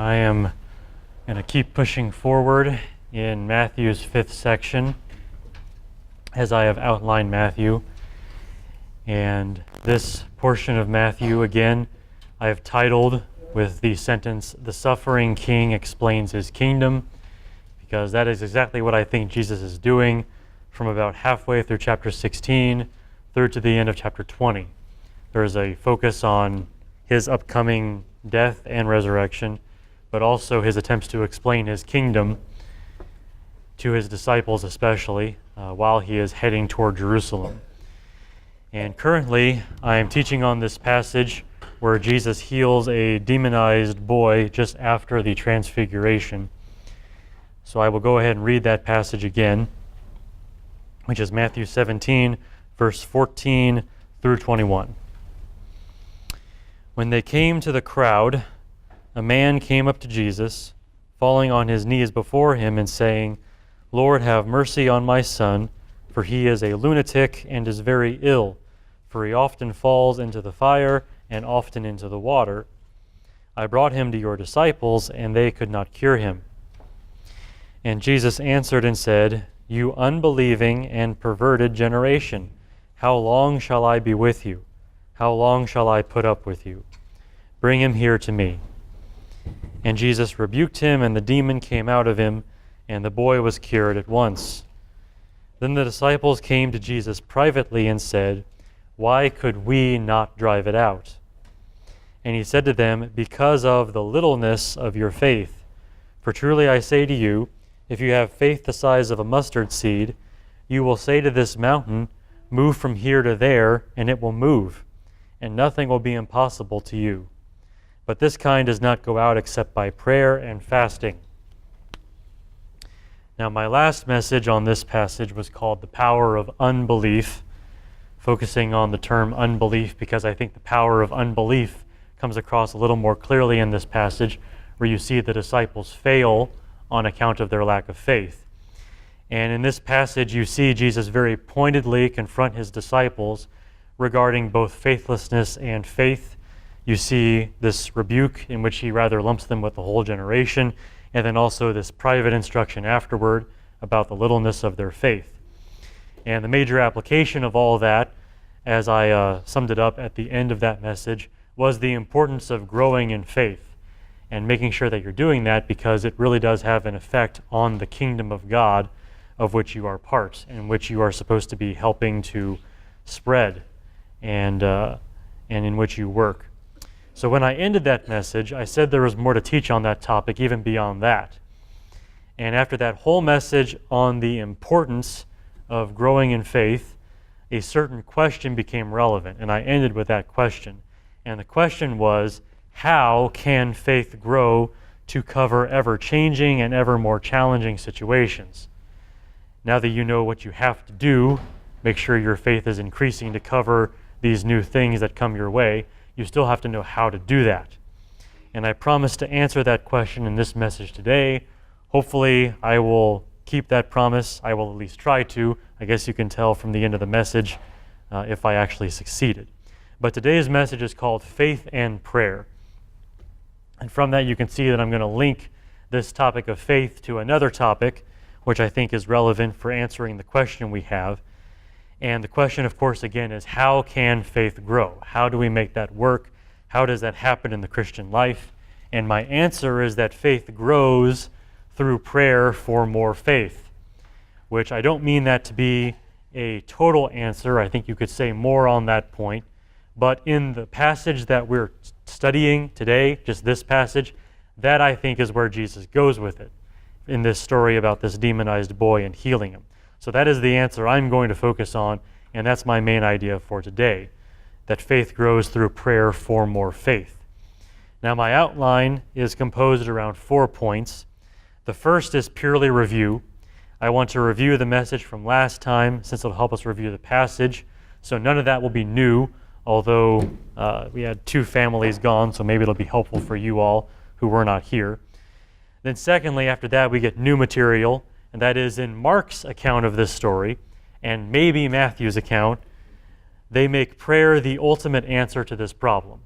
I am going to keep pushing forward in Matthew's 5th section as I have outlined Matthew. And this portion of Matthew, again, I have titled with the sentence, "The Suffering King Explains His Kingdom," because that is exactly what I think Jesus is doing from about halfway through chapter 16 through to the end of chapter 20. There is a focus on his upcoming death and resurrection, but also his attempts to explain his kingdom to his disciples especially while he is heading toward Jerusalem. And currently I am teaching on this passage where Jesus heals a demonized boy just after the transfiguration. So I will go ahead and read that passage again, which is Matthew 17, verse 14 through 21. When they came to the crowd, a man came up to Jesus, falling on his knees before him and saying, "Lord, have mercy on my son, for he is a lunatic and is very ill, for he often falls into the fire and often into the water. I brought him to your disciples, and they could not cure him." And Jesus answered and said, "You unbelieving and perverted generation, how long shall I be with you? How long shall I put up with you? Bring him here to me." And Jesus rebuked him, and the demon came out of him, and the boy was cured at once. Then the disciples came to Jesus privately and said, "Why could we not drive it out?" And he said to them, "Because of the littleness of your faith. For truly I say to you, if you have faith the size of a mustard seed, you will say to this mountain, 'Move from here to there,' and it will move, and nothing will be impossible to you. But this kind does not go out except by prayer and fasting." Now, my last message on this passage was called "The Power of Unbelief," focusing on the term unbelief because I think the power of unbelief comes across a little more clearly in this passage, where you see the disciples fail on account of their lack of faith. And in this passage, you see Jesus very pointedly confront his disciples regarding both faithlessness and faith. You see this rebuke in which he rather lumps them with the whole generation, and then also this private instruction afterward about the littleness of their faith. And the major application of all that, as I summed it up at the end of that message, was the importance of growing in faith and making sure that you're doing that, because it really does have an effect on the kingdom of God of which you are part and which you are supposed to be helping to spread and in which you work. So when I ended that message, I said there was more to teach on that topic, even beyond that. And after that whole message on the importance of growing in faith, a certain question became relevant, and I ended with that question. And the question was, how can faith grow to cover ever-changing and ever more challenging situations? Now that you know what you have to do, make sure your faith is increasing to cover these new things that come your way, you still have to know how to do that. And I promise to answer that question in this message today. Hopefully, I will keep that promise. I will at least try to. I guess you can tell from the end of the message if I actually succeeded. But today's message is called Faith and Prayer. And from that, you can see that I'm going to link this topic of faith to another topic, which I think is relevant for answering the question we have. And the question, of course, again, is how can faith grow? How do we make that work? How does that happen in the Christian life? And my answer is that faith grows through prayer for more faith, which I don't mean that to be a total answer. I think you could say more on that point. But in the passage that we're studying today, just this passage, that I think is where Jesus goes with it in this story about this demonized boy and healing him. So that is the answer I'm going to focus on, and that's my main idea for today, that faith grows through prayer for more faith. Now, my outline is composed around 4 points. The first is purely review. I want to review the message from last time, since it'll help us review the passage. So none of that will be new, although we had 2 families gone, so maybe it'll be helpful for you all who were not here. Then secondly, after that, we get new material, and that is in Mark's account of this story, and maybe Matthew's account. They make prayer the ultimate answer to this problem.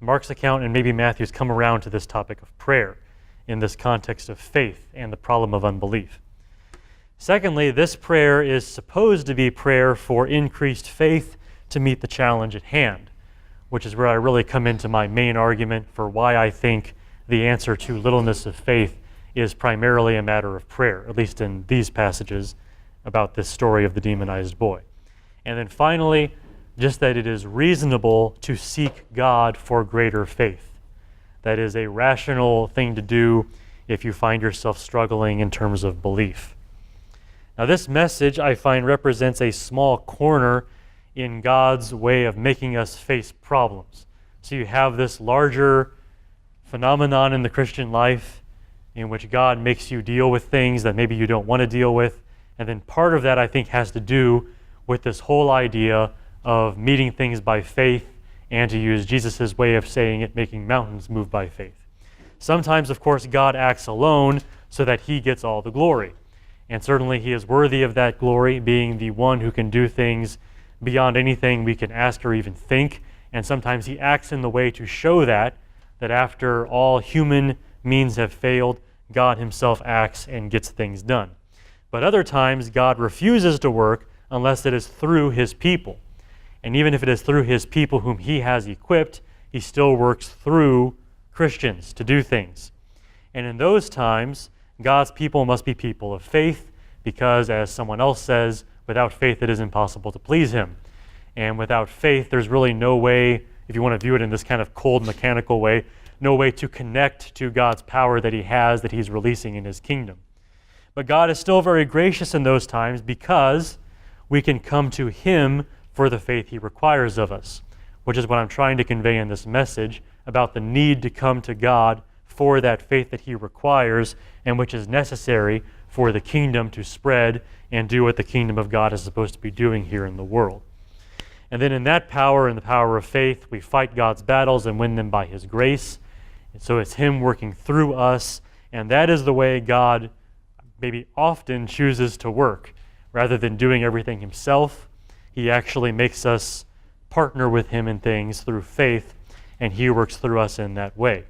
Mark's account and maybe Matthew's come around to this topic of prayer in this context of faith and the problem of unbelief. Secondly, this prayer is supposed to be prayer for increased faith to meet the challenge at hand, which is where I really come into my main argument for why I think the answer to littleness of faith is primarily a matter of prayer, at least in these passages about this story of the demonized boy. And then finally, just that it is reasonable to seek God for greater faith. That is a rational thing to do if you find yourself struggling in terms of belief. Now, this message, I find, represents a small corner in God's way of making us face problems. So you have this larger phenomenon in the Christian life in which God makes you deal with things that maybe you don't want to deal with. And then part of that, I think, has to do with this whole idea of meeting things by faith, and to use Jesus' way of saying it, making mountains move by faith. Sometimes, of course, God acts alone so that he gets all the glory. And certainly he is worthy of that glory, being the one who can do things beyond anything we can ask or even think. And sometimes he acts in the way to show that after all human means have failed, God himself acts and gets things done. But other times, God refuses to work unless it is through his people. And even if it is through his people whom he has equipped, he still works through Christians to do things. And in those times, God's people must be people of faith, because as someone else says, without faith it is impossible to please him. And without faith, there's really no way, if you want to view it in this kind of cold, mechanical way, no way to connect to God's power that he has, that he's releasing in his kingdom. But God is still very gracious in those times, because we can come to him for the faith he requires of us, which is what I'm trying to convey in this message about the need to come to God for that faith that he requires, and which is necessary for the kingdom to spread and do what the kingdom of God is supposed to be doing here in the world. And then in that power, in the power of faith, we fight God's battles and win them by his grace. And so it's him working through us, and that is the way God maybe often chooses to work. Rather than doing everything himself, he actually makes us partner with him in things through faith, and he works through us in that way.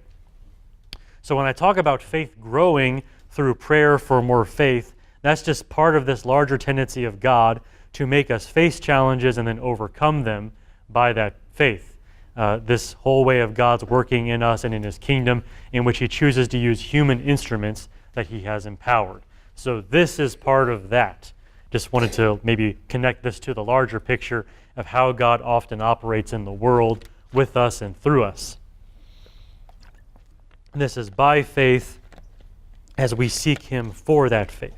So when I talk about faith growing through prayer for more faith, that's just part of this larger tendency of God to make us face challenges and then overcome them by that faith. This whole way of God's working in us and in his kingdom, in which he chooses to use human instruments that he has empowered. So this is part of that. Just wanted to maybe connect this to the larger picture of how God often operates in the world with us and through us. This is by faith as we seek him for that faith.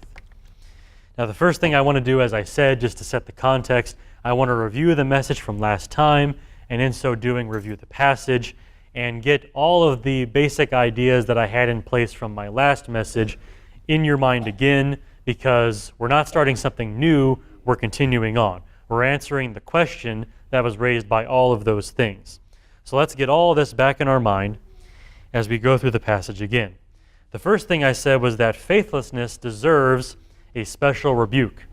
Now, the first thing I want to do, as I said, just to set the context, I want to review the message from last time, and in so doing, review the passage and get all of the basic ideas that I had in place from my last message in your mind again, because we're not starting something new, we're continuing on. We're answering the question that was raised by all of those things. So let's get all of this back in our mind as we go through the passage again. The first thing I said was that faithlessness deserves a special rebuke.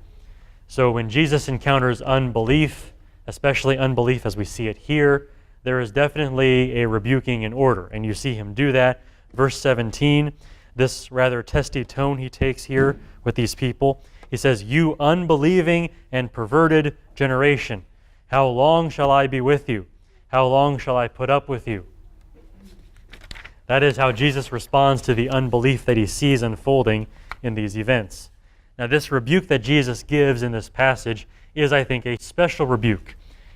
So when Jesus encounters unbelief, especially unbelief as we see it here, there is definitely a rebuking in order, and you see him do that. Verse 17, this rather testy tone he takes here with these people. He says, "You unbelieving and perverted generation, how long shall I be with you? How long shall I put up with you?" That is how Jesus responds to the unbelief that he sees unfolding in these events. Now, this rebuke that Jesus gives in this passage is, I think, a special rebuke.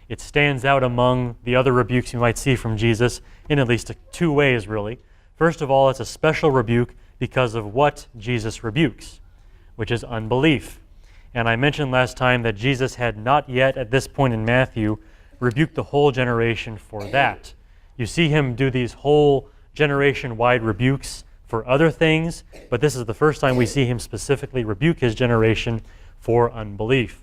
It stands out among the other rebukes you might see from Jesus in at least two ways, really. First of all, it's a special rebuke because of what Jesus rebukes, which is unbelief. And I mentioned last time that Jesus had not yet, at this point in Matthew, rebuked the whole generation for that. You see him do these whole generation-wide rebukes for other things, but this is the first time we see him specifically rebuke his generation for unbelief.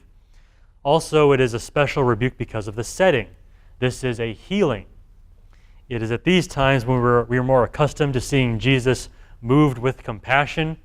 Also, it is a special rebuke because of the setting. This is a healing. It is at these times when we're more accustomed to seeing Jesus moved with compassion.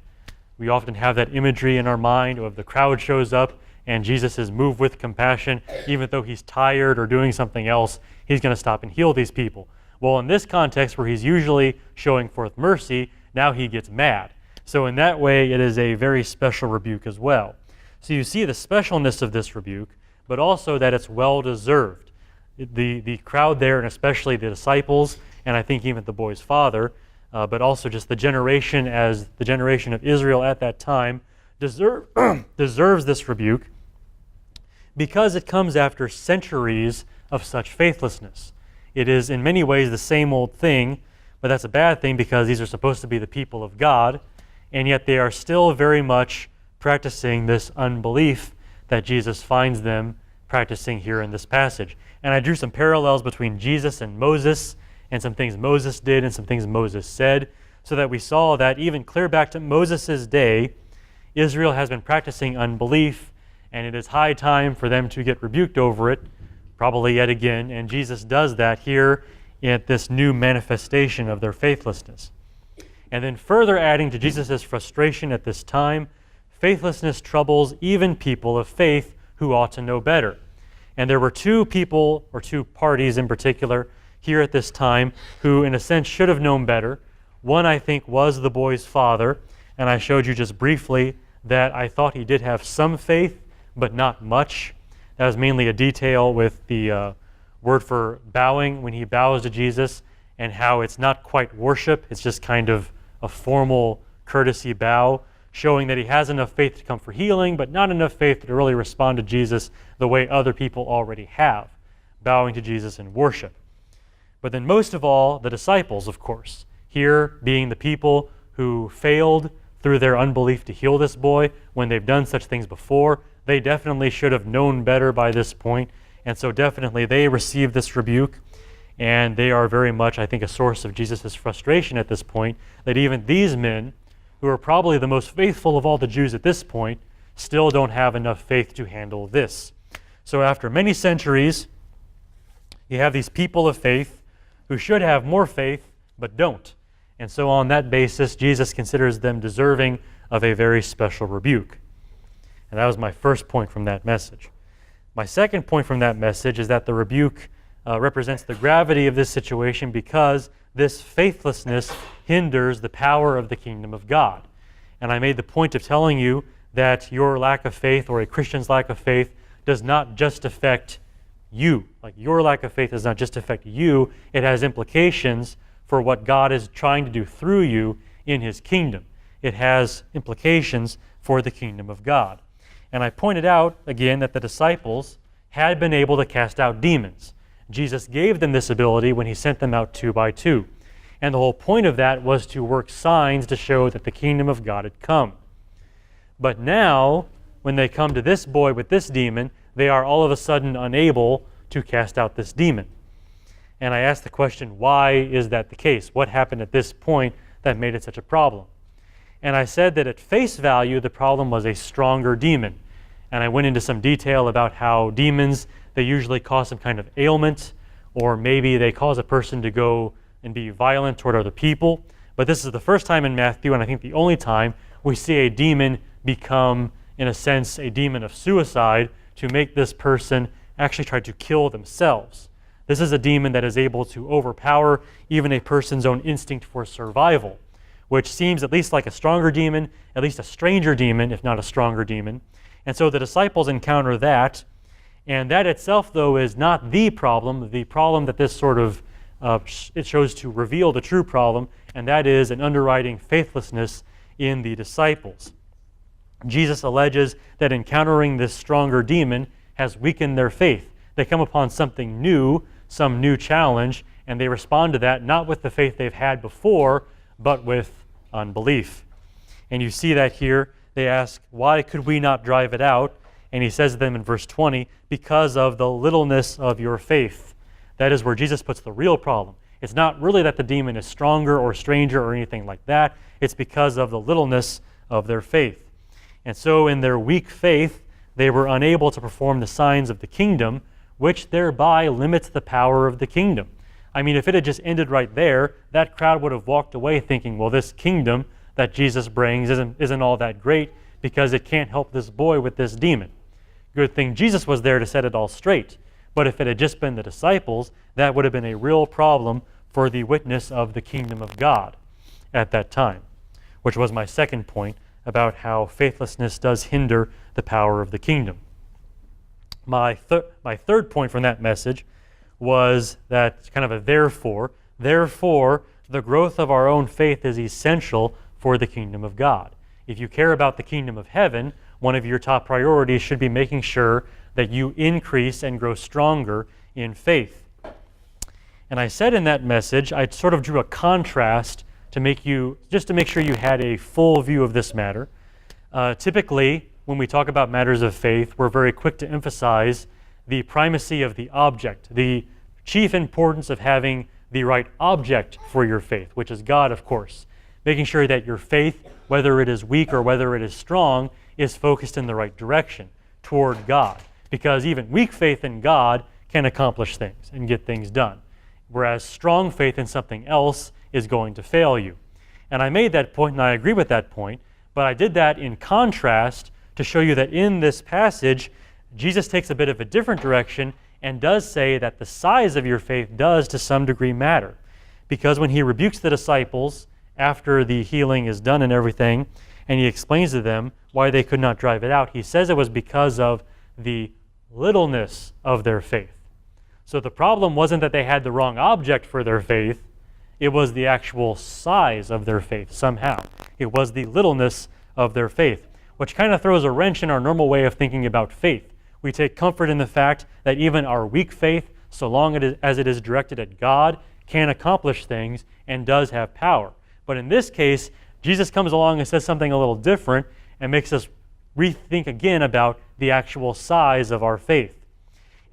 We often have that imagery in our mind of the crowd shows up and Jesus is moved with compassion. Even though he's tired or doing something else, he's going to stop and heal these people. Well, in this context where he's usually showing forth mercy, now he gets mad. So in that way, it is a very special rebuke as well. So you see the specialness of this rebuke, but also that it's well-deserved. The crowd there, and especially the disciples, and I think even the boy's father, but also just the generation as the generation of Israel at that time, deserves this rebuke because it comes after centuries of such faithlessness. It is in many ways the same old thing, but that's a bad thing because these are supposed to be the people of God, and yet they are still very much practicing this unbelief that Jesus finds them practicing here in this passage. And I drew some parallels between Jesus and Moses, and some things Moses did and some things Moses said, so that we saw that even clear back to Moses' day, Israel has been practicing unbelief, and it is high time for them to get rebuked over it, probably yet again, and Jesus does that here at this new manifestation of their faithlessness. And then further adding to Jesus' frustration at this time, faithlessness troubles even people of faith who ought to know better. And there were two people, or two parties in particular, here at this time who in a sense should have known better. One, I think, was the boy's father, and I showed you just briefly that I thought he did have some faith, but not much. That was mainly a detail with the word for bowing when he bows to Jesus, and how it's not quite worship, it's just kind of a formal courtesy bow, showing that he has enough faith to come for healing, but not enough faith to really respond to Jesus the way other people already have, bowing to Jesus in worship. But then most of all, the disciples, of course, here being the people who failed through their unbelief to heal this boy when they've done such things before. They definitely should have known better by this point, and so definitely they received this rebuke, and they are very much, I think, a source of Jesus' frustration at this point, that even these men, who are probably the most faithful of all the Jews at this point, still don't have enough faith to handle this. So after many centuries, you have these people of faith who should have more faith, but don't. And so on that basis, Jesus considers them deserving of a very special rebuke. And that was my first point from that message. My second point from that message is that the rebuke represents the gravity of this situation because this faithlessness hinders the power of the kingdom of God. And I made the point of telling you that your lack of faith, or a Christian's lack of faith, does not just affect you. Like, your lack of faith does not just affect you, it has implications for what God is trying to do through you in his kingdom. It has implications for the kingdom of God. And I pointed out, again, that the disciples had been able to cast out demons. Jesus gave them this ability when he sent them out 2 by 2. And the whole point of that was to work signs to show that the kingdom of God had come. But now, when they come to this boy with this demon, they are all of a sudden unable to cast out this demon. And I asked the question, why is that the case? What happened at this point that made it such a problem? And I said that at face value, the problem was a stronger demon. And I went into some detail about how demons, they usually cause some kind of ailment, or maybe they cause a person to go and be violent toward other people. But this is the first time in Matthew, and I think the only time, we see a demon become, in a sense, a demon of suicide to make this person actually try to kill themselves. This is a demon that is able to overpower even a person's own instinct for survival, which seems at least like a stronger demon, at least a stranger demon, if not a stronger demon. And so the disciples encounter that, and that itself, though, is not the problem. The problem that this sort of, it shows to reveal the true problem, and that is an underwriting faithlessness in the disciples. Jesus alleges that encountering this stronger demon has weakened their faith. They come upon something new, some new challenge, and they respond to that not with the faith they've had before, but with unbelief. And you see that here. They ask, why could we not drive it out? And he says to them in verse 20, because of the littleness of your faith. That is where Jesus puts the real problem. It's not really that the demon is stronger or stranger or anything like that. It's because of the littleness of their faith. And so in their weak faith, they were unable to perform the signs of the kingdom, which thereby limits the power of the kingdom. I mean, if it had just ended right there, that crowd would have walked away thinking, well, this kingdom that Jesus brings isn't all that great because it can't help this boy with this demon. Good thing Jesus was there to set it all straight. But if it had just been the disciples, that would have been a real problem for the witness of the kingdom of God at that time, which was my second point about how faithlessness does hinder the power of the kingdom. My third point from that message was that kind of a therefore. Therefore, the growth of our own faith is essential for the kingdom of God. If you care about the kingdom of heaven, one of your top priorities should be making sure that you increase and grow stronger in faith. And I said in that message, I sort of drew a contrast to make sure you had a full view of this matter. Typically, when we talk about matters of faith, we're very quick to emphasize the primacy of the object, the chief importance of having the right object for your faith, which is God, of course. Making sure that your faith, whether it is weak or whether it is strong, is focused in the right direction, toward God. Because even weak faith in God can accomplish things and get things done, whereas strong faith in something else is going to fail you. And I made that point, and I agree with that point, but I did that in contrast to show you that in this passage, Jesus takes a bit of a different direction and does say that the size of your faith does to some degree matter. Because when he rebukes the disciples after the healing is done and everything, and he explains to them why they could not drive it out, he says it was because of the littleness of their faith. So the problem wasn't that they had the wrong object for their faith, it was the actual size of their faith somehow. It was the littleness of their faith, which kind of throws a wrench in our normal way of thinking about faith. We take comfort in the fact that even our weak faith, so long as it is directed at God, can accomplish things and does have power. But in this case, Jesus comes along and says something a little different and makes us rethink again about the actual size of our faith.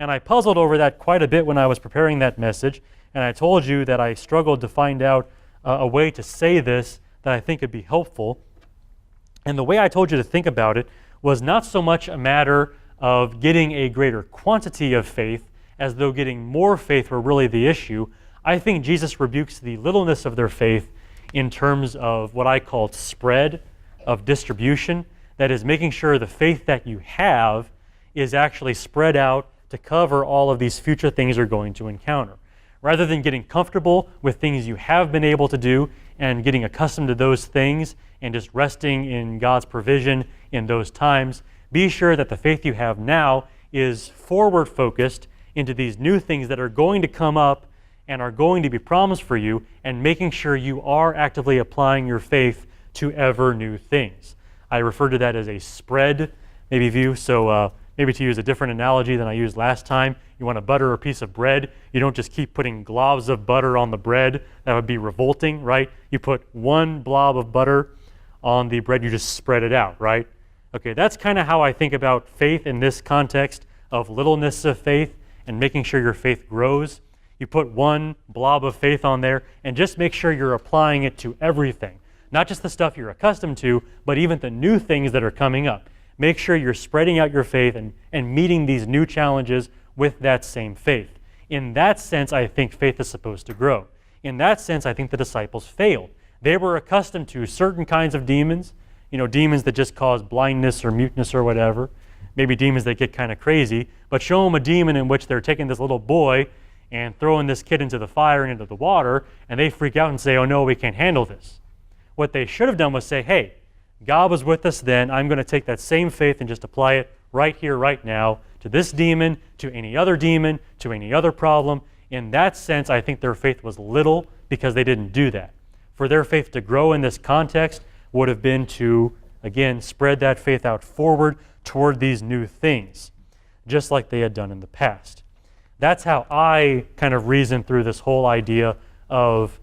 And I puzzled over that quite a bit when I was preparing that message, and I told you that I struggled to find out a way to say this that I think would be helpful. And the way I told you to think about it was not so much a matter of getting a greater quantity of faith as though getting more faith were really the issue. I think Jesus rebukes the littleness of their faith in terms of what I call spread, of distribution. That is, making sure the faith that you have is actually spread out to cover all of these future things you're going to encounter. Rather than getting comfortable with things you have been able to do and getting accustomed to those things and just resting in God's provision in those times, be sure that the faith you have now is forward focused into these new things that are going to come up and are going to be promised for you, and making sure you are actively applying your faith to ever new things. I refer to that as a spread maybe view. So maybe to use a different analogy than I used last time, you want to butter a piece of bread. You don't just keep putting globs of butter on the bread. That would be revolting, right? You put one blob of butter on the bread, you just spread it out, right? Okay, that's kind of how I think about faith in this context of littleness of faith and making sure your faith grows. You put one blob of faith on there and just make sure you're applying it to everything. Not just the stuff you're accustomed to, but even the new things that are coming up. Make sure you're spreading out your faith and meeting these new challenges with that same faith. In that sense, I think faith is supposed to grow. In that sense, I think the disciples failed. They were accustomed to certain kinds of demons, demons that just cause blindness or muteness or whatever, maybe demons that get kind of crazy, but show them a demon in which they're taking this little boy and throwing this kid into the fire and into the water, and they freak out and say, oh no, we can't handle this. What they should have done was say, hey, God was with us then, I'm going to take that same faith and just apply it right here, right now, to this demon, to any other problem. In that sense, I think their faith was little because they didn't do that. For their faith to grow in this context would have been to, again, spread that faith out forward toward these new things, just like they had done in the past. That's how I kind of reason through this whole idea of,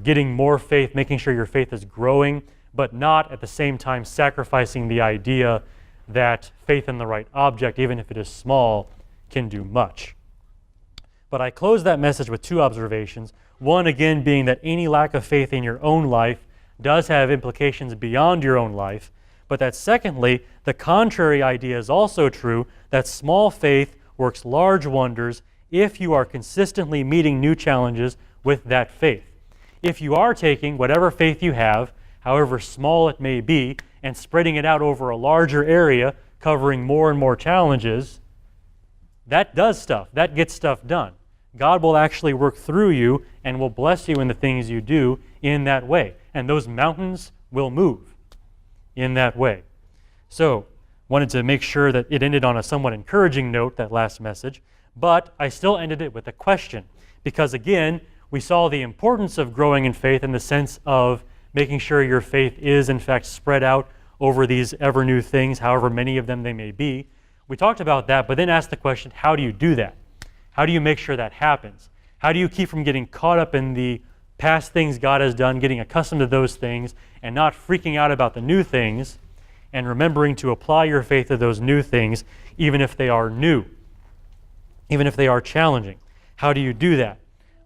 getting more faith, making sure your faith is growing, but not at the same time sacrificing the idea that faith in the right object, even if it is small, can do much. But I close that message with two observations. One, again, being that any lack of faith in your own life does have implications beyond your own life, but that secondly, the contrary idea is also true, that small faith works large wonders if you are consistently meeting new challenges with that faith. If you are taking whatever faith you have, however small it may be, and spreading it out over a larger area, covering more and more challenges, that does stuff. That gets stuff done. God will actually work through you and will bless you in the things you do in that way. And those mountains will move in that way. So, wanted to make sure that it ended on a somewhat encouraging note, that last message, but I still ended it with a question. Because again, we saw the importance of growing in faith in the sense of making sure your faith is in fact spread out over these ever new things, however many of them they may be. We talked about that, but then asked the question, how do you do that? How do you make sure that happens? How do you keep from getting caught up in the past things God has done, getting accustomed to those things, and not freaking out about the new things, and remembering to apply your faith to those new things, even if they are new, even if they are challenging? How do you do that?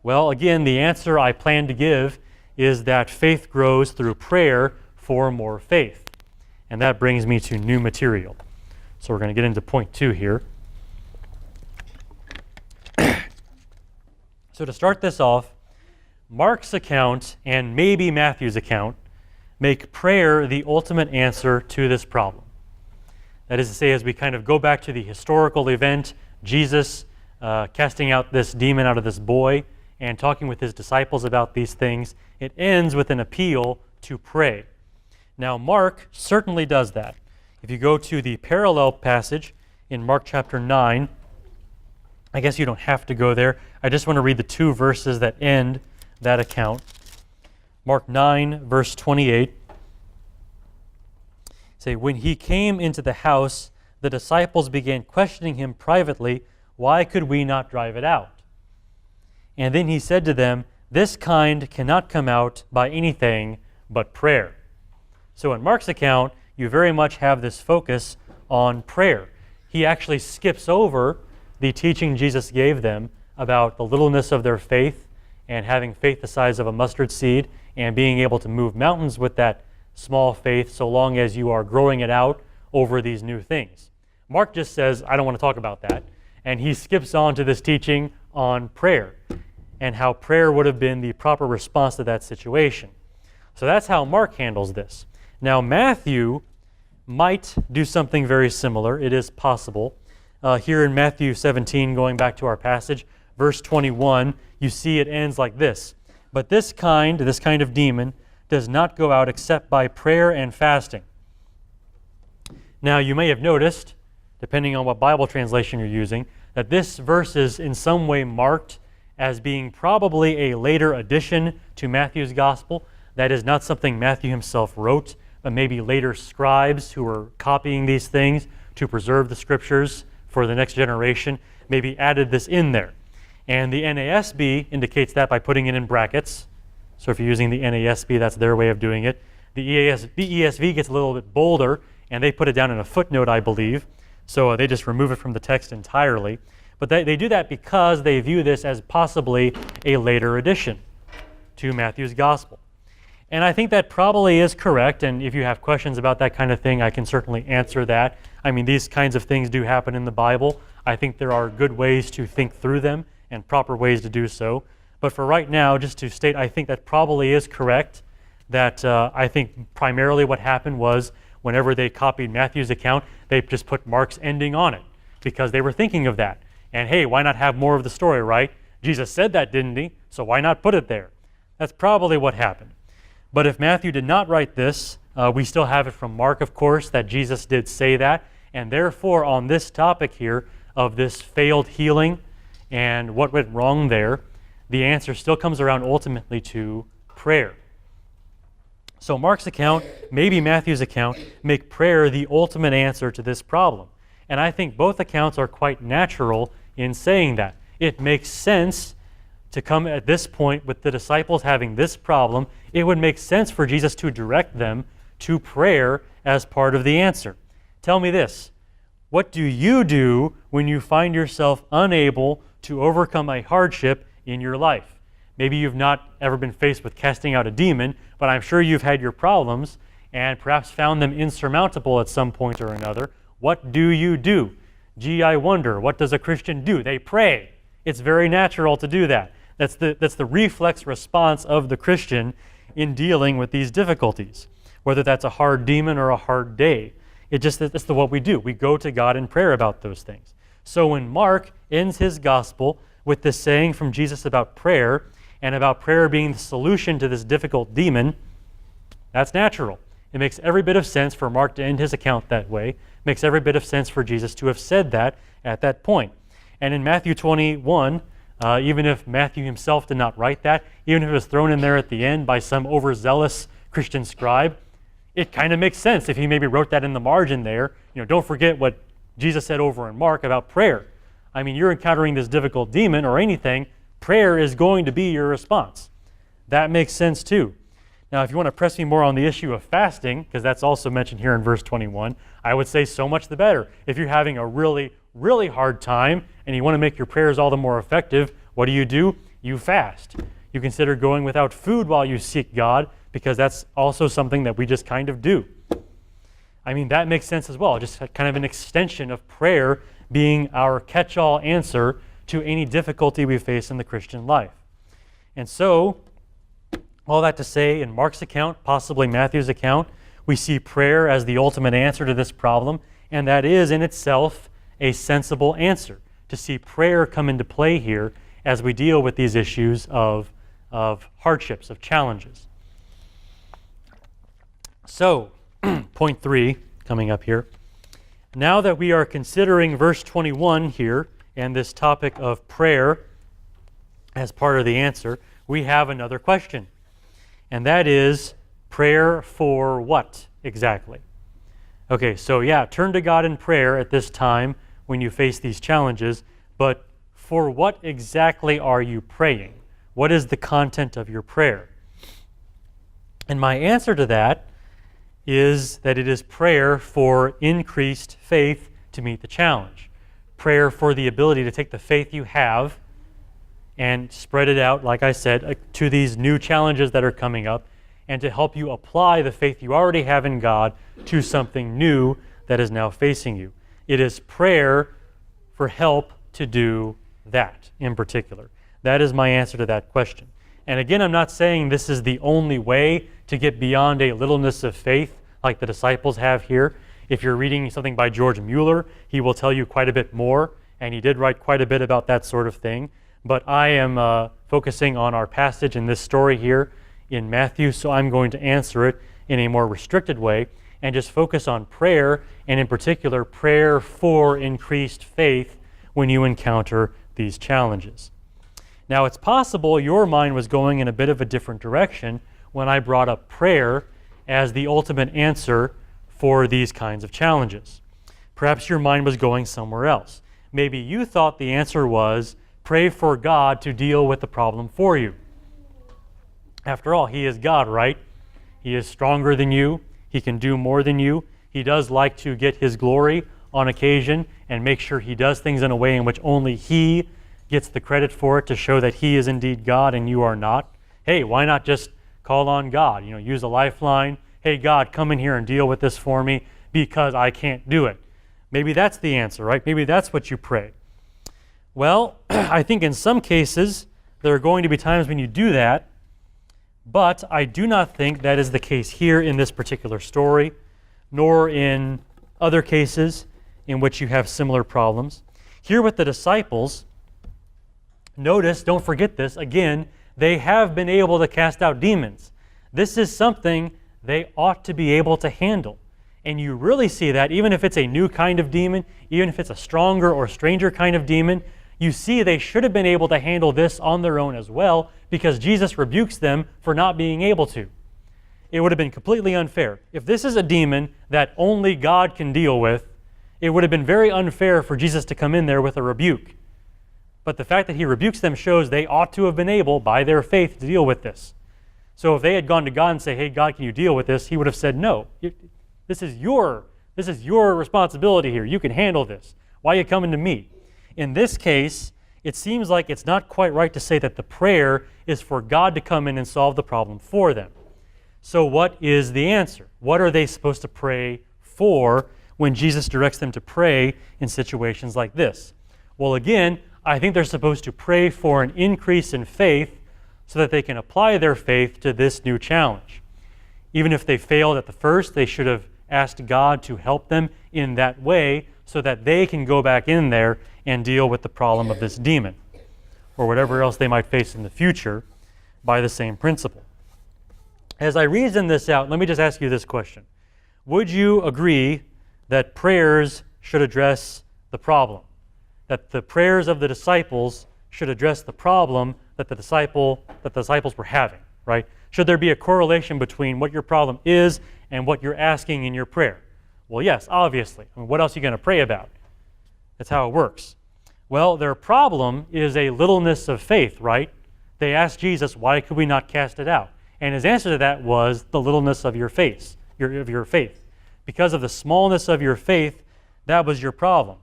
Well, again, the answer I plan to give is that faith grows through prayer for more faith. And that brings me to new material. So we're going to get into point 2 here. So to start this off, Mark's account and maybe Matthew's account make prayer the ultimate answer to this problem. That is to say, as we kind of go back to the historical event, Jesus casting out this demon out of this boy and talking with his disciples about these things, it ends with an appeal to pray. Now, Mark certainly does that. If you go to the parallel passage in Mark chapter 9, I guess you don't have to go there. I just want to read the 2 verses that end that account. Mark 9, verse 28. Say, when he came into the house, the disciples began questioning him privately, why could we not drive it out? And then he said to them, this kind cannot come out by anything but prayer. So in Mark's account, you very much have this focus on prayer. He actually skips over the teaching Jesus gave them about the littleness of their faith and having faith the size of a mustard seed and being able to move mountains with that small faith so long as you are growing it out over these new things. Mark just says, I don't want to talk about that. And he skips on to this teaching on prayer and how prayer would have been the proper response to that situation. So that's how Mark handles this. Now, Matthew might do something very similar. It is possible. Here in Matthew 17, going back to our passage, verse 21, you see it ends like this. But this kind of demon, does not go out except by prayer and fasting. Now, you may have noticed, depending on what Bible translation you're using, that this verse is in some way marked as being probably a later addition to Matthew's gospel. That is not something Matthew himself wrote, but maybe later scribes who were copying these things to preserve the scriptures for the next generation maybe added this in there. And the NASB indicates that by putting it in brackets. So if you're using the NASB, that's their way of doing it. The ESV gets a little bit bolder, and they put it down in a footnote, I believe. So they just remove it from the text entirely. But they do that because they view this as possibly a later addition to Matthew's gospel. And I think that probably is correct, and if you have questions about that kind of thing, I can certainly answer that. I mean, these kinds of things do happen in the Bible. I think there are good ways to think through them and proper ways to do so. But for right now, just to state, I think that probably is correct, that I think primarily what happened was whenever they copied Matthew's account, they just put Mark's ending on it because they were thinking of that. And hey, why not have more of the story, right? Jesus said that, didn't he? So why not put it there? That's probably what happened. But if Matthew did not write this, we still have it from Mark, of course, that Jesus did say that. And therefore, on this topic here of this failed healing and what went wrong there, the answer still comes around ultimately to prayer. So Mark's account, maybe Matthew's account, make prayer the ultimate answer to this problem. And I think both accounts are quite natural in saying that. It makes sense to come at this point with the disciples having this problem. It would make sense for Jesus to direct them to prayer as part of the answer. Tell me this, what do you do when you find yourself unable to overcome a hardship in your life? Maybe you've not ever been faced with casting out a demon, but I'm sure you've had your problems and perhaps found them insurmountable at some point or another. What do you do? Gee, I wonder, what does a Christian do? They pray. It's very natural to do that. That's the reflex response of the Christian in dealing with these difficulties, whether that's a hard demon or a hard day. That's what we do. We go to God in prayer about those things. So when Mark ends his gospel with this saying from Jesus about prayer and about prayer being the solution to this difficult demon, that's natural. It makes every bit of sense for Mark to end his account that way. It makes every bit of sense for Jesus to have said that at that point. And in Matthew 21, even if Matthew himself did not write that, even if it was thrown in there at the end by some overzealous Christian scribe, it kind of makes sense if he maybe wrote that in the margin there. Don't forget what Jesus said over in Mark about prayer. I mean, you're encountering this difficult demon or anything, prayer is going to be your response. That makes sense too. Now, if you want to press me more on the issue of fasting, because that's also mentioned here in verse 21, I would say so much the better. If you're having a really, really hard time and you want to make your prayers all the more effective, what do? You fast. You consider going without food while you seek God, because that's also something that we just kind of do. I mean, that makes sense as well, just kind of an extension of prayer being our catch-all answer to any difficulty we face in the Christian life. And so, all that to say, in Mark's account, possibly Matthew's account, we see prayer as the ultimate answer to this problem, and that is in itself a sensible answer, to see prayer come into play here as we deal with these issues of hardships, of challenges. So, point 3, coming up here. Now that we are considering verse 21 here, and this topic of prayer as part of the answer, we have another question. And that is, prayer for what exactly? Okay, so yeah, turn to God in prayer at this time when you face these challenges, but for what exactly are you praying? What is the content of your prayer? And my answer to that is that it is prayer for increased faith to meet the challenge. Prayer for the ability to take the faith you have and spread it out, like I said, to these new challenges that are coming up, and to help you apply the faith you already have in God to something new that is now facing you. It is prayer for help to do that in particular. That is my answer to that question. And again, I'm not saying this is the only way to get beyond a littleness of faith like the disciples have here. If you're reading something by George Mueller, he will tell you quite a bit more, and he did write quite a bit about that sort of thing. But I am focusing on our passage in this story here in Matthew, so I'm going to answer it in a more restricted way and just focus on prayer, and in particular, prayer for increased faith when you encounter these challenges. Now, it's possible your mind was going in a bit of a different direction when I brought up prayer as the ultimate answer for these kinds of challenges. Perhaps your mind was going somewhere else. Maybe you thought the answer was pray for God to deal with the problem for you. After all, He is God, right? He is stronger than you. He can do more than you. He does like to get His glory on occasion and make sure He does things in a way in which only He gets the credit for it, to show that He is indeed God and you are not. Hey, why not just call on God? Use a lifeline. Hey, God, come in here and deal with this for me because I can't do it. Maybe that's the answer, right? Maybe that's what you pray. Well, I think in some cases there are going to be times when you do that, but I do not think that is the case here in this particular story, nor in other cases in which you have similar problems. Here with the disciples, notice, don't forget this, again, they have been able to cast out demons. This is something they ought to be able to handle. And you really see that even if it's a new kind of demon, even if it's a stronger or stranger kind of demon, you see they should have been able to handle this on their own as well, because Jesus rebukes them for not being able to. It would have been completely unfair. If this is a demon that only God can deal with, it would have been very unfair for Jesus to come in there with a rebuke. But the fact that He rebukes them shows they ought to have been able, by their faith, to deal with this. So if they had gone to God and say, hey, God, can you deal with this? He would have said, no. This is your responsibility here. You can handle this. Why are you coming to me? In this case, it seems like it's not quite right to say that the prayer is for God to come in and solve the problem for them. So what is the answer? What are they supposed to pray for when Jesus directs them to pray in situations like this? Well, again, I think they're supposed to pray for an increase in faith so that they can apply their faith to this new challenge. Even if they failed at the first, they should have asked God to help them in that way so that they can go back in there and deal with the problem of this demon. or whatever else they might face in the future by the same principle. As I reason this out, let me just ask you this question. Would you agree that prayers should address the problem? That the prayers of the disciples should address the problem that the disciples were having, right? Should there be a correlation between what your problem is and what you're asking in your prayer? Well, yes, obviously. I mean, what else are you going to pray about? That's how it works. Well, their problem is a littleness of faith, right? They asked Jesus, why could we not cast it out? And his answer to that was the littleness of your faith. Because of the smallness of your faith, that was your problem.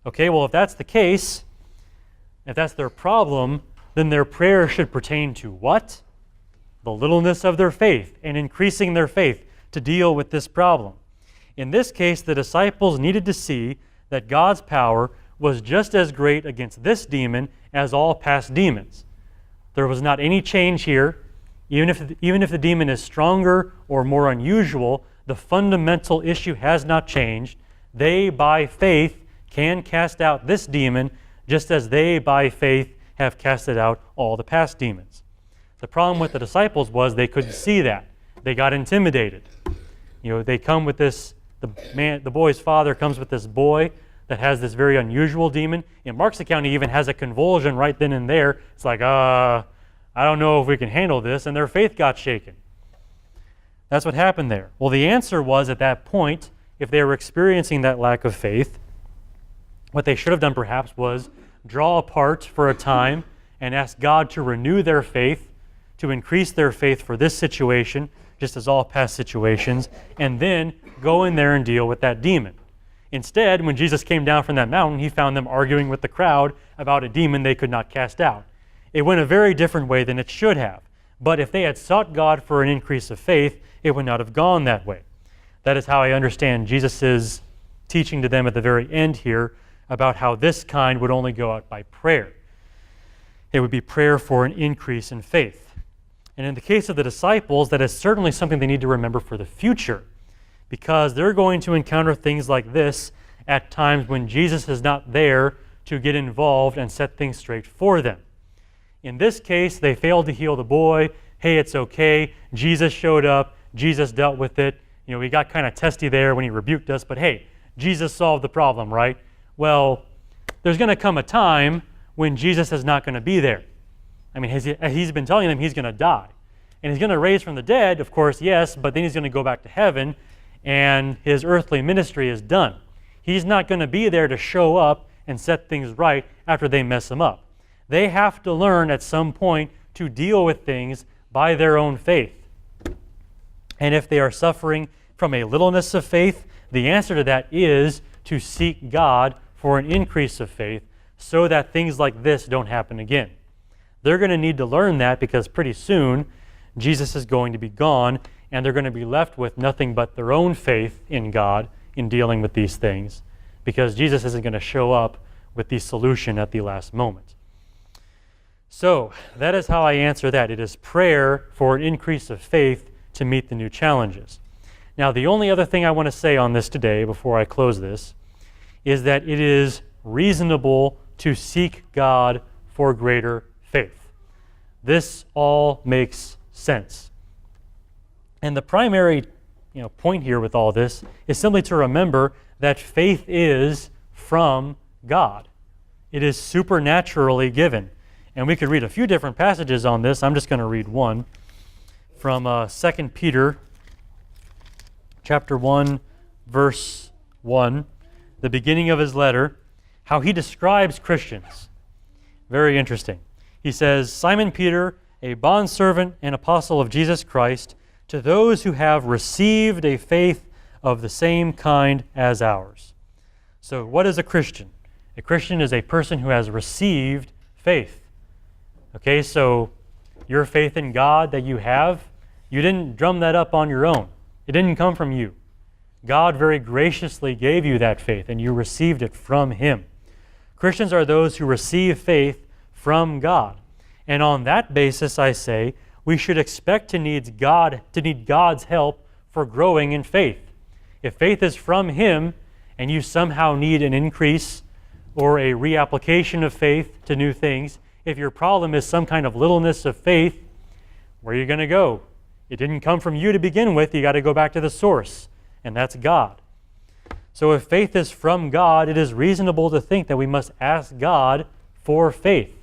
Okay, well, if that's the case, if that's their problem, then their prayer should pertain to what? The littleness of their faith and increasing their faith to deal with this problem. In this case, the disciples needed to see that God's power was just as great against this demon as all past demons. There was not any change here. Even if the demon is stronger or more unusual, the fundamental issue has not changed. They, by faith, can cast out this demon just as they, by faith, have casted out all the past demons. The problem with the disciples was they couldn't see that. They got intimidated. They come with this, the boy's father comes with this boy that has this very unusual demon. In Mark's account, he even has a convulsion right then and there. It's like, I don't know if we can handle this, and their faith got shaken. That's what happened there. Well, the answer was at that point, if they were experiencing that lack of faith, what they should have done perhaps was draw apart for a time and ask God to renew their faith, to increase their faith for this situation, just as all past situations, and then go in there and deal with that demon. Instead, when Jesus came down from that mountain, he found them arguing with the crowd about a demon they could not cast out. It went a very different way than it should have. But if they had sought God for an increase of faith, it would not have gone that way. That is how I understand Jesus' teaching to them at the very end here about how this kind would only go out by prayer. It would be prayer for an increase in faith. And in the case of the disciples, that is certainly something they need to remember for the future, because they're going to encounter things like this at times when Jesus is not there to get involved and set things straight for them. In this case, they failed to heal the boy. Hey, it's okay. Jesus showed up. Jesus dealt with it. We got kind of testy there when he rebuked us, but hey, Jesus solved the problem, right? Well, there's going to come a time when Jesus is not going to be there. I mean, he's been telling them he's going to die. And he's going to raise from the dead, of course, yes, but then he's going to go back to heaven, and his earthly ministry is done. He's not going to be there to show up and set things right after they mess him up. They have to learn at some point to deal with things by their own faith. And if they are suffering from a littleness of faith, the answer to that is to seek God for an increase of faith so that things like this don't happen again. They're going to need to learn that because pretty soon Jesus is going to be gone and they're going to be left with nothing but their own faith in God in dealing with these things, because Jesus isn't going to show up with the solution at the last moment. So that is how I answer that. It is prayer for an increase of faith to meet the new challenges. Now, the only other thing I want to say on this today before I close this is that it is reasonable to seek God for greater faith. This all makes sense. And the primary point here with all this is simply to remember that faith is from God. It is supernaturally given. And we could read a few different passages on this. I'm just going to read one from 2 Peter chapter 1, verse 1, the beginning of his letter, how he describes Christians. Very interesting. He says, Simon Peter, a bondservant and apostle of Jesus Christ, to those who have received a faith of the same kind as ours. So what is a Christian? A Christian is a person who has received faith. Okay, so your faith in God that you have, you didn't drum that up on your own. It didn't come from you. God very graciously gave you that faith and you received it from Him. Christians are those who receive faith from God. And on that basis, I say, we should expect to need God's help for growing in faith. If faith is from Him and you somehow need an increase or a reapplication of faith to new things, if your problem is some kind of littleness of faith, where are you going to go? It didn't come from you to begin with. You got to go back to the source, and that's God. So if faith is from God, it is reasonable to think that we must ask God for faith.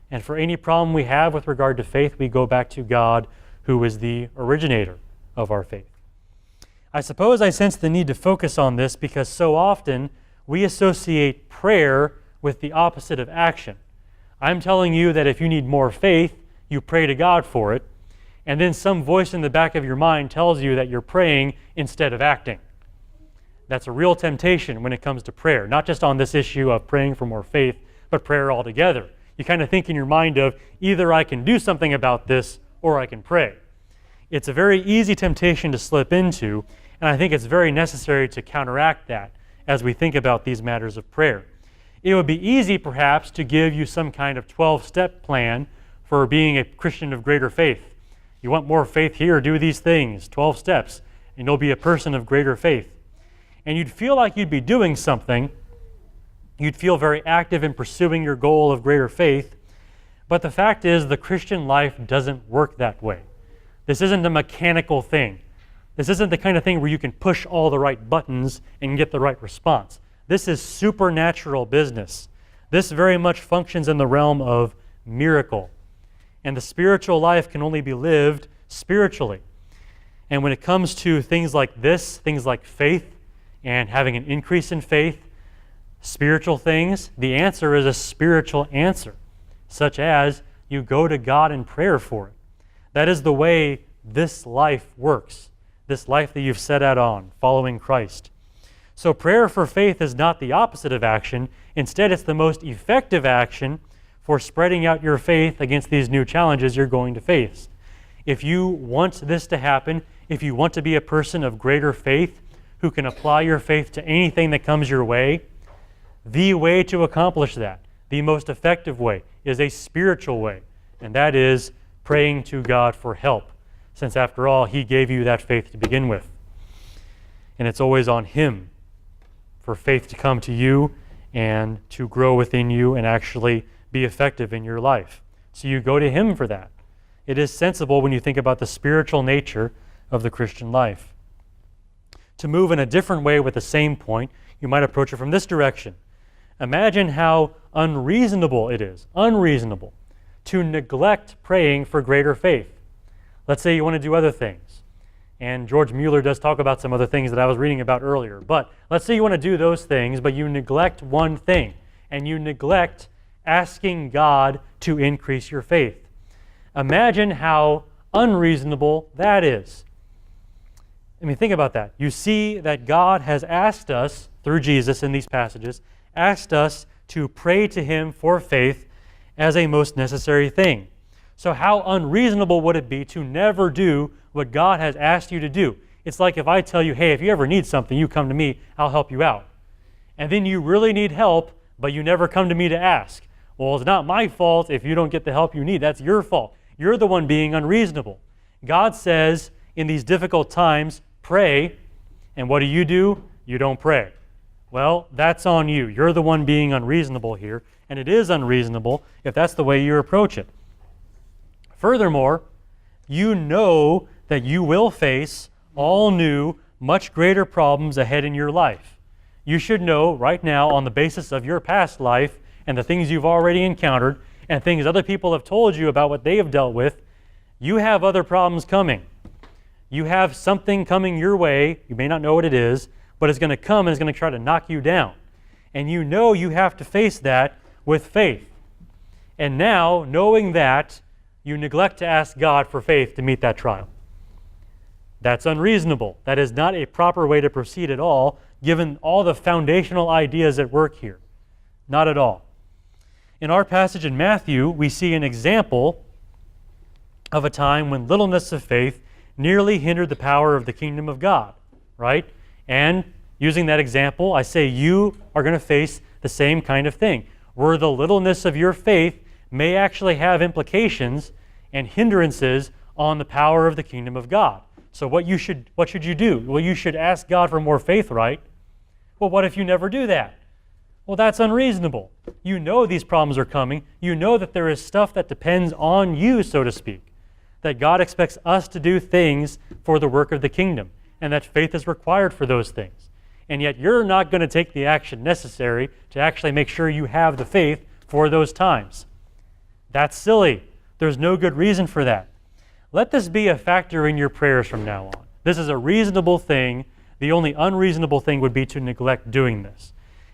And for any problem we have with regard to faith, we go back to God, who is the originator of our faith. I suppose I sense the need to focus on this because so often we associate prayer with the opposite of action. I'm telling you that if you need more faith, you pray to God for it, and then some voice in the back of your mind tells you that you're praying instead of acting. That's a real temptation when it comes to prayer, not just on this issue of praying for more faith, but prayer altogether. You kind of think in your mind of either I can do something about this or I can pray. It's a very easy temptation to slip into, and I think it's very necessary to counteract that as we think about these matters of prayer. It would be easy, perhaps, to give you some kind of 12-step plan for being a Christian of greater faith. You want more faith here, do these things, 12 steps, and you'll be a person of greater faith. And you'd feel like you'd be doing something. You'd feel very active in pursuing your goal of greater faith. But the fact is, the Christian life doesn't work that way. This isn't a mechanical thing. This isn't the kind of thing where you can push all the right buttons and get the right response. This is supernatural business. This very much functions in the realm of miracle. And the spiritual life can only be lived spiritually. And when it comes to things like this, things like faith and having an increase in faith, spiritual things, the answer is a spiritual answer, such as you go to God in prayer for it. That is the way this life works, this life that you've set out on, following Christ. So prayer for faith is not the opposite of action. Instead, it's the most effective action for spreading out your faith against these new challenges you're going to face. If you want this to happen, if you want to be a person of greater faith who can apply your faith to anything that comes your way, the way to accomplish that, the most effective way, is a spiritual way, and that is praying to God for help, since after all, He gave you that faith to begin with. And it's always on Him for faith to come to you and to grow within you and actually be effective in your life. So you go to Him for that. It is sensible when you think about the spiritual nature of the Christian life. To move in a different way with the same point, you might approach it from this direction. Imagine how unreasonable it is, unreasonable, to neglect praying for greater faith. Let's say you want to do other things. And George Mueller does talk about some other things that I was reading about earlier. But let's say you want to do those things, but you neglect one thing, and you neglect asking God to increase your faith. Imagine how unreasonable that is. I mean, think about that. You see that God has asked us, through Jesus in these passages, asked us to pray to Him for faith as a most necessary thing. So how unreasonable would it be to never do what God has asked you to do? It's like if I tell you, hey, if you ever need something, you come to me, I'll help you out. And then you really need help, but you never come to me to ask. Well, it's not my fault if you don't get the help you need. That's your fault. You're the one being unreasonable. God says in these difficult times, pray, and what do? You don't pray. Well, that's on you. You're the one being unreasonable here, and it is unreasonable if that's the way you approach it. Furthermore, you know that you will face all new, much greater problems ahead in your life. You should know right now, on the basis of your past life and the things you've already encountered and things other people have told you about what they have dealt with, you have other problems coming. You have something coming your way. You may not know what it is, but it's going to come and it's going to try to knock you down. And you know you have to face that with faith. And now, knowing that, you neglect to ask God for faith to meet that trial. That's unreasonable. That is not a proper way to proceed at all, given all the foundational ideas at work here. Not at all. In our passage in Matthew, we see an example of a time when littleness of faith nearly hindered the power of the kingdom of God, right? And using that example, I say you are going to face the same kind of thing, where the littleness of your faith may actually have implications and hindrances on the power of the kingdom of God. So what should you do? Well, you should ask God for more faith, right? Well, what if you never do that? Well, that's unreasonable. You know these problems are coming. You know that there is stuff that depends on you, so to speak, that God expects us to do things for the work of the kingdom, and that faith is required for those things. And yet you're not going to take the action necessary to actually make sure you have the faith for those times. That's silly. There's no good reason for that. Let this be a factor in your prayers from now on. This is a reasonable thing. The only unreasonable thing would be to neglect doing this.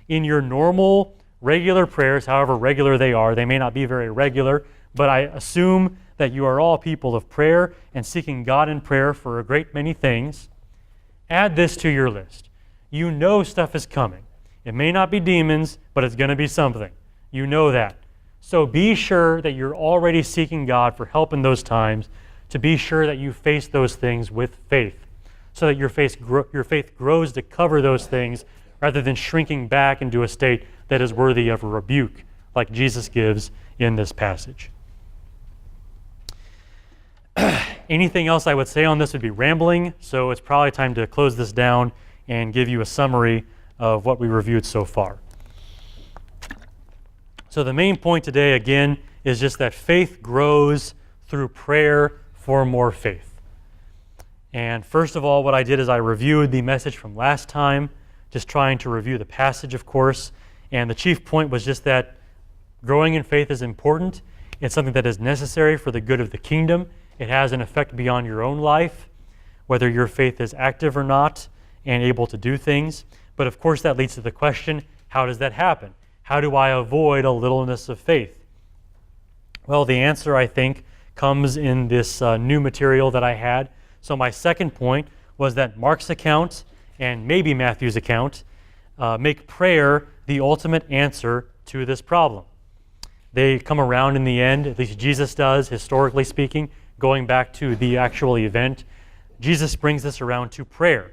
In your normal, regular prayers, however regular they may not be very regular, but I assume that you are all people of prayer and seeking God in prayer for a great many things. Add this to your list. You know stuff is coming. It may not be demons, but it's going to be something. You know that. So be sure that you're already seeking God for help in those times, to be sure that you face those things with faith, so that your faith grows to cover those things rather than shrinking back into a state that is worthy of a rebuke, like Jesus gives in this passage. Anything else I would say on this would be rambling, so it's probably time to close this down and give you a summary of what we reviewed so far. So the main point today, again, is just that faith grows through prayer for more faith. And first of all, what I did is I reviewed the message from last time, just trying to review the passage, of course. And the chief point was just that growing in faith is important. It's something that is necessary for the good of the kingdom. It has an effect beyond your own life, whether your faith is active or not and able to do things. But of course, that leads to the question, how does that happen? How do I avoid a littleness of faith? Well, the answer, I think, comes in this new material that I had. So my second point was that Mark's account and maybe Matthew's account make prayer the ultimate answer to this problem. They come around in the end, at least Jesus does, historically speaking, going back to the actual event. Jesus brings this around to prayer.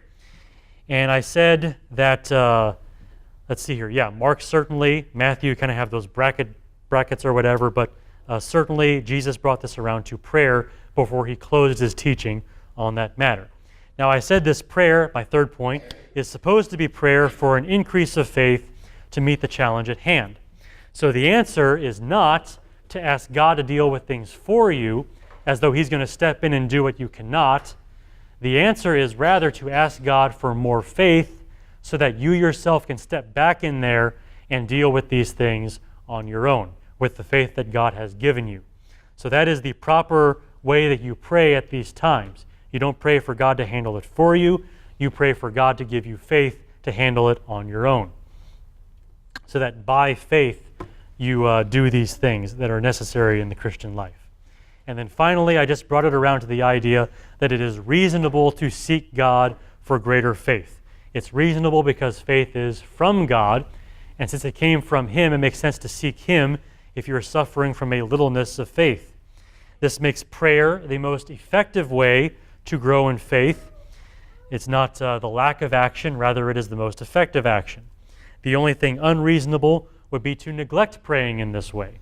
And I said that, let's see here, yeah, Mark certainly, Matthew kind of have those brackets or whatever, but certainly Jesus brought this around to prayer before he closed his teaching on that matter. Now I said this prayer, my third point, is supposed to be prayer for an increase of faith to meet the challenge at hand. So the answer is not to ask God to deal with things for you as though he's going to step in and do what you cannot. The answer is rather to ask God for more faith so that you yourself can step back in there and deal with these things on your own with the faith that God has given you. So that is the proper way that you pray at these times. You don't pray for God to handle it for you. You pray for God to give you faith to handle it on your own. So that by faith you do these things that are necessary in the Christian life. And then finally, I just brought it around to the idea that it is reasonable to seek God for greater faith. It's reasonable because faith is from God, and since it came from him, it makes sense to seek him if you're suffering from a littleness of faith. This makes prayer the most effective way to grow in faith. It's not the lack of action, rather it is the most effective action. The only thing unreasonable would be to neglect praying in this way.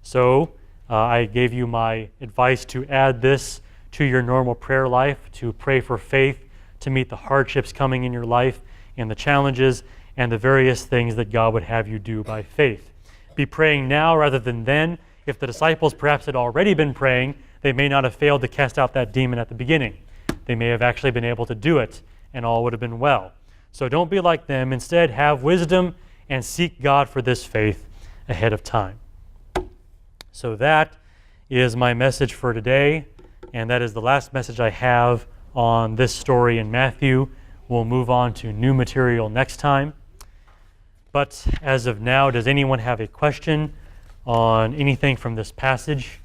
So I gave you my advice to add this to your normal prayer life, to pray for faith, to meet the hardships coming in your life and the challenges and the various things that God would have you do by faith. Be praying now rather than then. If the disciples perhaps had already been praying, they may not have failed to cast out that demon at the beginning. They may have actually been able to do it, and all would have been well. So don't be like them. Instead, have wisdom and seek God for this faith ahead of time. So that is my message for today, and that is the last message I have on this story in Matthew. We'll move on to new material next time. But as of now, does anyone have a question on anything from this passage?